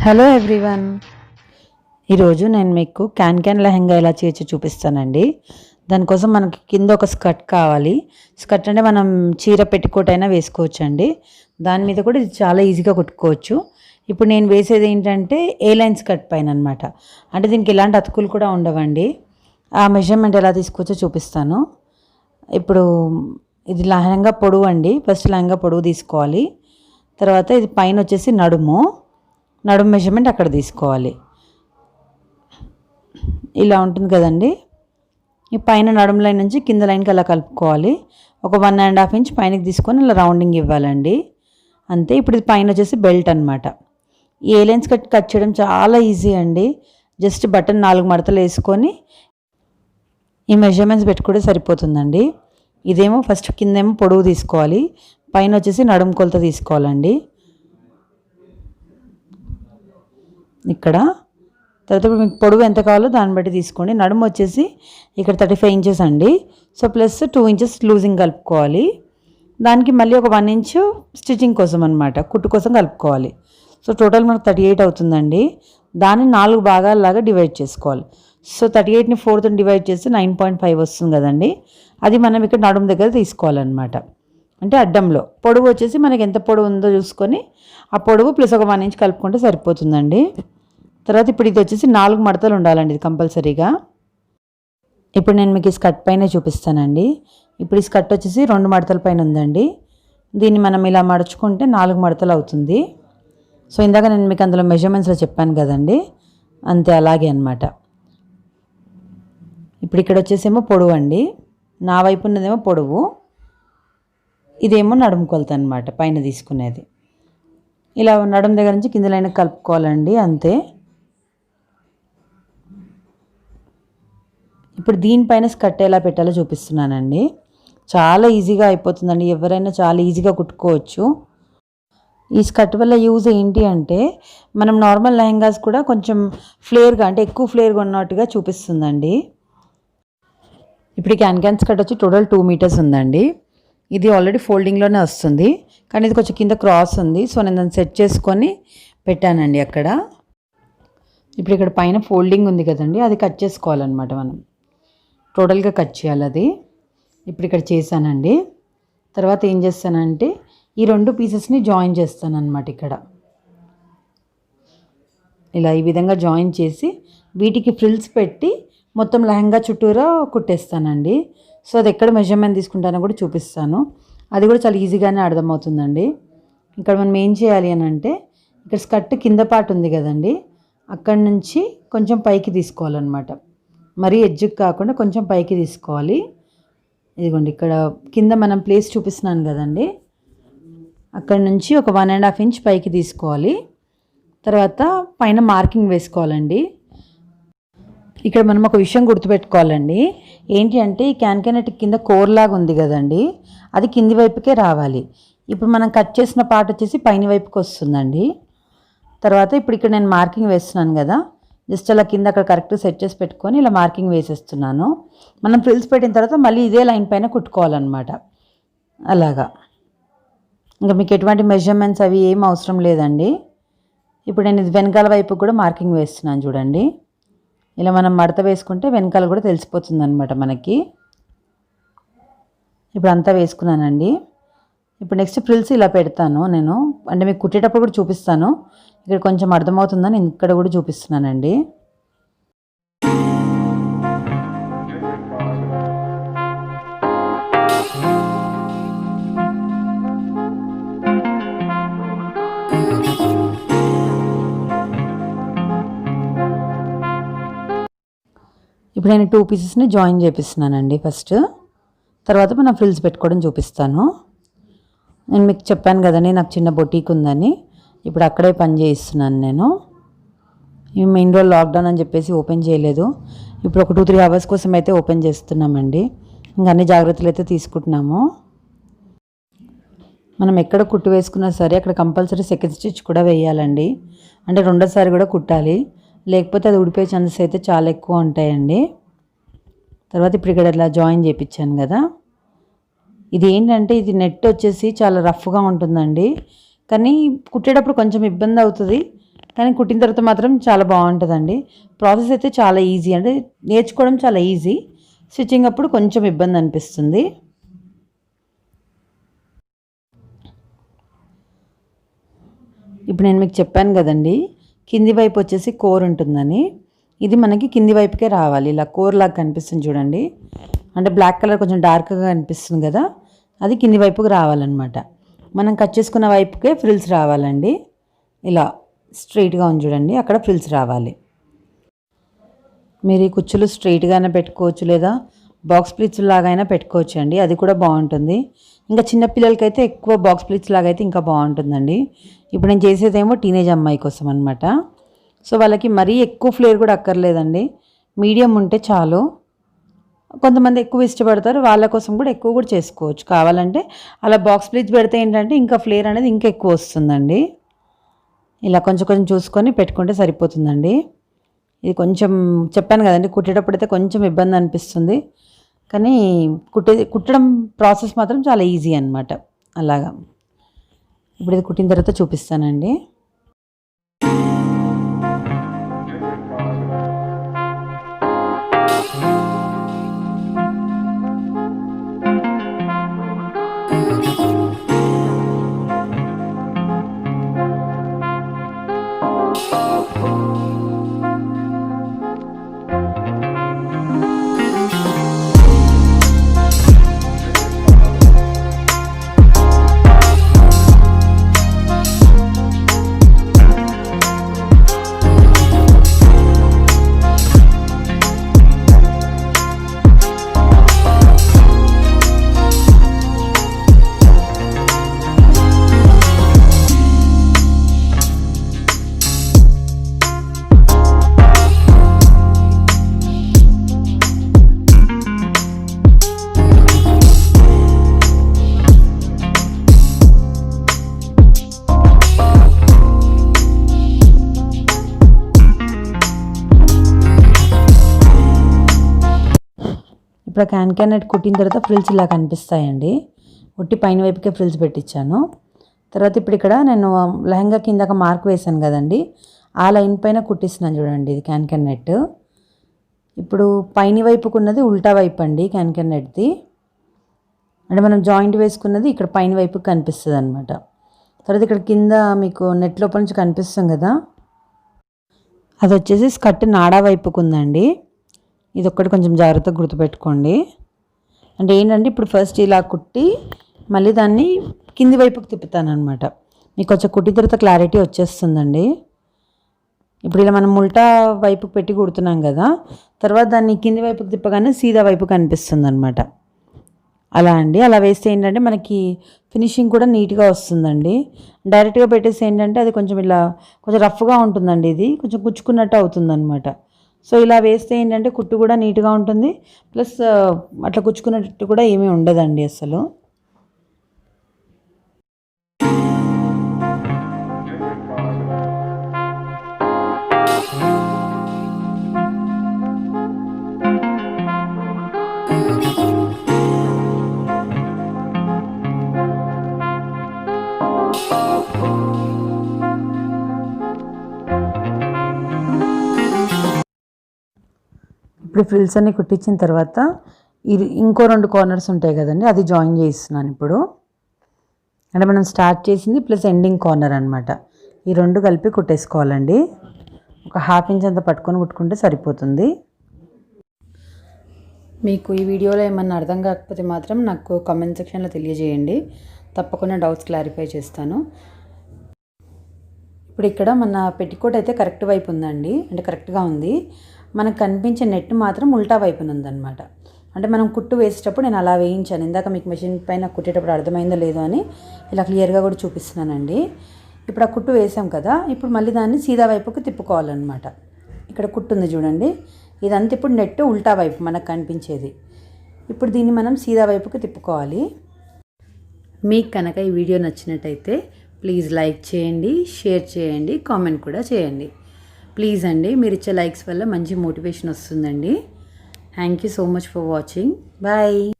Hello everyone, ఈరోజు నేను మీకు క్యాన్ లెహెంగా ఎలా చేయొచ్చో చూపిస్తానండి. దానికోసం మనకి కింద ఒక స్కర్ట్ కావాలి. స్కర్ట్ అంటే మనం చీర పెట్టికోట్ అయినా వేసుకోవచ్చు అండి. దాని మీద కూడా ఇది చాలా ఈజీగా కుట్టుకోవచ్చు. ఇప్పుడు నేను వేసేది ఏంటంటే ఏ లైన్ స్కర్ట్ పైన అనమాట. అంటే దీనికి ఎలాంటి అతుకులు కూడా ఉండవండి. ఆ మెజర్మెంట్ ఎలా తీసుకోవచ్చో చూపిస్తాను. ఇప్పుడు ఇది లెహెంగా పొడవు అండి. ఫస్ట్ లెహెంగా పొడవు తీసుకోవాలి. తర్వాత ఇది పైన వచ్చేసి నడుము మెజర్మెంట్ అక్కడ తీసుకోవాలి. ఇలా ఉంటుంది కదండి. ఈ పైన నడుము లైన్ నుంచి కింద లైన్కి అలా కలుపుకోవాలి. ఒక 1.5 ఇంచ్ పైనకి తీసుకొని అలా రౌండింగ్ ఇవ్వాలండి. అంతే. ఇప్పుడు ఇది పైన వచ్చేసి బెల్ట్ అనమాట. ఈ ఏ లైన్స్ కట్ చేయడం చాలా ఈజీ అండి. జస్ట్ బటన్ 4 మడతలు వేసుకొని ఈ మెజర్మెంట్స్ పెట్టుకుంటే సరిపోతుందండి. ఇదేమో ఫస్ట్ కిందేమో పొడవు తీసుకోవాలి, పైన వచ్చేసి నడుము కొలత తీసుకోవాలండి. ఇక్కడ తర్వాత మీకు పొడవు ఎంత కావాలో దాన్ని బట్టి తీసుకోండి. నడుము వచ్చేసి ఇక్కడ 35 ఇంచెస్ అండి. సో ప్లస్ 2 ఇంచెస్ లూజింగ్ కలుపుకోవాలి. దానికి మళ్ళీ ఒక 1 ఇంచ్ స్టిచ్చింగ్ కోసం అనమాట, కుట్టు కోసం కలుపుకోవాలి. సో టోటల్ మనకు 38 అవుతుందండి. దాన్ని 4 భాగాలలాగా డివైడ్ చేసుకోవాలి. సో 38ని 4తో డివైడ్ చేసి 9.5 వస్తుంది కదండి. అది మనం ఇక్కడ నడుము దగ్గర తీసుకోవాలన్నమాట. అంటే అడ్డంలో పొడవు వచ్చేసి మనకి ఎంత పొడవు ఉందో చూసుకొని ఆ పొడవు ప్లస్ ఒక 1 ఇంచ్ కలుపుకుంటే సరిపోతుందండి. తర్వాత ఇప్పుడు ఇది వచ్చేసి 4 మడతలు ఉండాలండి, ఇది కంపల్సరీగా. ఇప్పుడు నేను మీకు ఈ స్కర్ట్ పైన చూపిస్తానండి. ఇప్పుడు ఈ స్కర్ట్ వచ్చేసి 2 మడతల పైన ఉందండి. దీన్ని మనం ఇలా మడుచుకుంటే 4 మడతలు అవుతుంది. సో ఇందాక నేను మీకు అందులో మెజర్మెంట్స్లో చెప్పాను కదండి, అంతే అలాగే అనమాట. ఇప్పుడు ఇక్కడ వచ్చేసేమో పొడవు అండి, నా వైపు ఉన్నదేమో పొడవు, ఇదేమో నడుము కొలత అనమాట పైన తీసుకునేది. ఇలా నడుము దగ్గర నుంచి కింద లైన్ కలుపుకోవాలండి, అంతే. ఇప్పుడు దీనిపైన స్కర్ట్ ఎలా పెట్టాలో చూపిస్తున్నానండి. చాలా ఈజీగా అయిపోతుందండి, ఎవరైనా చాలా ఈజీగా కుట్టుకోవచ్చు. ఈ స్కర్ట్ వల్ల యూజ్ ఏంటి అంటే మనం నార్మల్ లెహెంగాస్ కూడా కొంచెం ఫ్లేర్గా, అంటే ఎక్కువ ఫ్లేర్గా ఉన్నట్టుగా చూపిస్తుందండి. ఇప్పుడు ఈ క్యాన్ స్కర్ట్ వచ్చి టోటల్ 2 మీటర్స్ ఉందండి. ఇది ఆల్రెడీ ఫోల్డింగ్లోనే వస్తుంది, కానీ ఇది కొంచెం కింద క్రాస్ ఉంది. సో నేను దాన్ని సెట్ చేసుకొని పెట్టానండి అక్కడ. ఇప్పుడు ఇక్కడ పైన ఫోల్డింగ్ ఉంది కదండి, అది కట్ చేసుకోవాలన్నమాట. మనం టోటల్గా కట్ చేయాలి అది. ఇప్పుడు ఇక్కడ చేశానండి. తర్వాత ఏం చేస్తానంటే ఈ 2 పీసెస్ని జాయిన్ చేస్తానన్నమాట. ఇక్కడ ఇలా ఈ విధంగా జాయిన్ చేసి వీటికి ఫ్రిల్స్ పెట్టి మొత్తం లెహంగా చుట్టూరా కుట్టేస్తానండి. సో అది ఎక్కడ మెజర్మెంట్ తీసుకుంటానో కూడా చూపిస్తాను. అది కూడా చాలా ఈజీగానే అర్థమవుతుందండి. ఇక్కడ మనం ఏం చేయాలి అని అంటే ఇక్కడ స్కర్ట్ కింద పార్ట్ ఉంది కదండి, అక్కడి నుంచి కొంచెం పైకి తీసుకోవాలన్నమాట. మరీ ఎడ్జ్కి కాకుండా కొంచెం పైకి తీసుకోవాలి. ఇదిగోండి ఇక్కడ కింద మనం ప్లేస్ చూపిస్తున్నాను కదండి, అక్కడి నుంచి ఒక 1.5 ఇంచ్ పైకి తీసుకోవాలి. తర్వాత పైన మార్కింగ్ వేసుకోవాలండి. ఇక్కడ మనం ఒక విషయం గుర్తుపెట్టుకోవాలండి. ఏంటి అంటే ఈ క్యాన్ కింద కోర్లాగా ఉంది కదండి, అది కింది వైపుకే రావాలి. ఇప్పుడు మనం కట్ చేసిన పార్ట్ వచ్చేసి పైన వైపుకి వస్తుందండి. తర్వాత ఇప్పుడు ఇక్కడ నేను మార్కింగ్ వేస్తున్నాను కదా, జస్ట్ అలా కింద అక్కడ కరెక్ట్ సెట్ చేసి పెట్టుకొని ఇలా మార్కింగ్ వేసేస్తున్నాను. మనం ఫ్రిల్స్ పెట్టిన తర్వాత మళ్ళీ ఇదే లైన్ పైన కుట్టుకోవాలన్నమాట. అలాగా ఇంకా మీకు ఎటువంటి మెజర్మెంట్స్ అవి ఏం అవసరం లేదండి. ఇప్పుడు నేను ఇది వెనకాల వైపు కూడా మార్కింగ్ వేస్తున్నాను చూడండి. ఇలా మనం మడత వేసుకుంటే వెనకాల కూడా తెలిసిపోతుంది అనమాట మనకి. ఇప్పుడు అంతా వేసుకున్నానండి. ఇప్పుడు నెక్స్ట్ ఫ్రిల్స్ ఇలా పెడతాను నేను, అంటే మీకు కుట్టేటప్పుడు కూడా చూపిస్తాను. ఇక్కడ కొంచెం అర్థమవుతుందని ఇక్కడ కూడా చూపిస్తున్నానండి. ఇప్పుడు నేను 2 పీసెస్ని జాయిన్ చేపిస్తున్నానండి ఫస్ట్. తర్వాత మనం ఫ్రిల్స్ పెట్టుకోవడం చూపిస్తాను. నేను మీకు చెప్పాను కదండి నాకు చిన్న బొటీక్ ఉందని, ఇప్పుడు అక్కడే పని చేయిస్తున్నాను నేను. ఈ మెయిన్ రోజు లాక్డౌన్ అని చెప్పేసి ఓపెన్ చేయలేదు. ఇప్పుడు ఒక 2-3 అవర్స్ కోసం అయితే ఓపెన్ చేస్తున్నామండి. ఇంకా అన్ని జాగ్రత్తలు అయితే తీసుకుంటున్నాము. మనం ఎక్కడ కుట్టు వేసుకున్నా సరే అక్కడ కంపల్సరీ సెకండ్ స్టిచ్ కూడా వేయాలండి. అంటే రెండోసారి కూడా కుట్టాలి, లేకపోతే అది ఊడిపోయే ఛాన్సెస్ అయితే చాలా ఎక్కువ ఉంటాయండి. తర్వాత ఇప్పుడు ఇక్కడ ఇలా జాయిన్ చేయించాను కదా, ఇది ఏంటంటే ఇది నెట్ వచ్చేసి చాలా రఫ్గా ఉంటుందండి. కానీ కుట్టేటప్పుడు కొంచెం ఇబ్బంది అవుతుంది, కానీ కుట్టిన తర్వాత మాత్రం చాలా బాగుంటుందండి. ప్రాసెస్ అయితే చాలా ఈజీ, అంటే నేర్చుకోవడం చాలా ఈజీ, స్టిచ్చింగ్ అప్పుడు కొంచెం ఇబ్బంది అనిపిస్తుంది. ఇప్పుడు నేను మీకు చెప్పాను కదండి, కింది వైపు వచ్చేసి కోర్ ఉంటుందని. ఇది మనకి కింది వైపుకే రావాలి, ఇలా కోర్ లాగా కనిపిస్తుంది చూడండి. అంటే బ్లాక్ కలర్ కొంచెం డార్క్గా కనిపిస్తుంది కదా, అది కింది వైపుకి రావాలన్నమాట. మనం కట్ చేసుకున్న వైపుకే ఫ్రిల్స్ రావాలండి. ఇలా స్ట్రైట్గా ఉంది చూడండి, అక్కడ ఫ్రిల్స్ రావాలి. మీరు ఈ కుచ్చులు స్ట్రైట్గానే పెట్టుకోవచ్చు, లేదా బాక్స్ ప్లీట్స్ లాగా అయినా పెట్టుకోవచ్చు అండి, అది కూడా బాగుంటుంది. ఇంకా చిన్నపిల్లలకైతే ఎక్కువ బాక్స్ ప్లీట్స్ లాగా అయితే ఇంకా బాగుంటుందండి. ఇప్పుడు నేను చేసేదేమో టీనేజ్ అమ్మాయి కోసం అనమాట. సో వాళ్ళకి మరీ ఎక్కువ ఫ్లేర్ కూడా అక్కర్లేదండి, మీడియం ఉంటే చాలు. కొంతమంది ఎక్కువ ఇష్టపడతారు, వాళ్ళ కోసం కూడా ఎక్కువ కూడా చేసుకోవచ్చు. కావాలంటే అలా బాక్స్ ప్లీట్స్ పెడితే ఏంటంటే ఇంకా ఫ్లేర్ అనేది ఇంకా ఎక్కువ వస్తుందండి. ఇలా కొంచెం కొంచెం చూసుకొని పెట్టుకుంటే సరిపోతుందండి. ఇది కొంచెం చెప్పాను కదండి, కుట్టేటప్పుడు అయితే కొంచెం ఇబ్బంది అనిపిస్తుంది, కానీ కుట్టడం ప్రాసెస్ మాత్రం చాలా ఈజీ అనమాట. అలాగా ఇప్పుడు ఇది కుట్టిన తర్వాత చూపిస్తానండి. ఇప్పుడు క్యాన్ నెట్ కుట్టిన తర్వాత ఫ్రిల్స్ ఇలా కనిపిస్తాయండి. ఉట్టి పైన వైపుకే ఫ్రిల్స్ పెట్టించాను. తర్వాత ఇప్పుడు ఇక్కడ నేను లెహంగా కిందక మార్క్ వేసాను కదండి, ఆ లైన్ పైన కుట్టిస్తున్నాను చూడండి. ఇది క్యాన్ నెట్. ఇప్పుడు పైన వైపుకున్నది ఉల్టా వైపు అండి క్యాన్ నెట్ది. అంటే మనం జాయింట్ వేసుకున్నది ఇక్కడ పైన వైపు కనిపిస్తుంది అనమాట. తర్వాత ఇక్కడ కింద మీకు నెట్ లోపల నుంచి కనిపిస్తుంది కదా, అది వచ్చేసి స్కర్ట్ నాడా వైపుకు ఉందండి. ఇది ఒక్కటి కొంచెం జాగ్రత్తగా గుర్తుపెట్టుకోండి. అంటే ఏంటంటే ఇప్పుడు ఫస్ట్ ఇలా కుట్టి మళ్ళీ దాన్ని కింది వైపుకి తిప్పుతాను అనమాట. మీకు కొంచెం కుట్టిన తర్వాత క్లారిటీ వచ్చేస్తుందండి. ఇప్పుడు ఇలా మనం ఉల్టా వైపుకి పెట్టి కుడుతున్నాం కదా, తర్వాత దాన్ని కింది వైపుకి తిప్పగానే సీదా వైపు కనిపిస్తుంది అనమాట. అలా అండి, అలా వేస్తే ఏంటంటే మనకి ఫినిషింగ్ కూడా నీట్గా వస్తుందండి. డైరెక్ట్గా పెట్టేసి ఏంటంటే అది కొంచెం ఇలా కొంచెం రఫ్గా ఉంటుందండి, ఇది కొంచెం కుచ్చుకున్నట్టు అవుతుందన్నమాట. సో ఇలా వేస్తే ఏంటంటే కుట్టు కూడా నీట్గా ఉంటుంది, ప్లస్ అట్లా కుచ్చుకున్నట్టు కూడా ఏమీ ఉండదండి అసలు. ఇప్పుడు ఫ్రిల్స్ అన్ని కుట్టించిన తర్వాత ఇది ఇంకో 2 కార్నర్స్ ఉంటాయి కదండి, అది జాయిన్ చేస్తున్నాను ఇప్పుడు. అంటే మనం స్టార్ట్ చేసింది ప్లస్ ఎండింగ్ కార్నర్ అనమాట, ఈ 2 కలిపి కుట్టేసుకోవాలండి. ఒక 1/2 ఇంచ్ అంత పట్టుకొని కుట్టుకుంటే సరిపోతుంది. మీకు ఈ వీడియోలో ఏమన్నా అర్థం కాకపోతే మాత్రం నాకు కామెంట్ సెక్షన్లో తెలియజేయండి, తప్పకుండా డౌట్స్ క్లారిఫై చేస్తాను. ఇప్పుడు ఇక్కడ మన పెట్టికోట్ అయితే కరెక్ట్ వైపు ఉందండి, అంటే కరెక్ట్గా ఉంది. మనకు కనిపించే నెట్ మాత్రం ఉల్టా వైపున ఉందన్నమాట. అంటే మనం కుట్టు వేసేటప్పుడు నేను అలా వేయించాను, ఇందాక మీకు మెషిన్ పైన కుట్టేటప్పుడు అర్థమైందో లేదో అని ఇలా క్లియర్గా కూడా చూపిస్తున్నానండి. ఇప్పుడు ఆ కుట్టు వేసాం కదా, ఇప్పుడు మళ్ళీ దాన్ని సీదా వైపుకి తిప్పుకోవాలన్నమాట. ఇక్కడ కుట్టు ఉంది చూడండి, ఇదంతా ఇప్పుడు నెట్ ఉల్టా వైపు మనకు కనిపించేది. ఇప్పుడు దీన్ని మనం సీదా వైపుకి తిప్పుకోవాలి. మీకు కనుక ఈ వీడియో నచ్చినట్టయితే ప్లీజ్ లైక్ చేయండి, షేర్ చేయండి, కామెంట్ కూడా చేయండి. ప్లీజ్ అండి, మీరు ఇచ్చే లైక్స్ వల్ల మంచి మోటివేషన్ వస్తుందండి. Thank you so much for watching. Bye.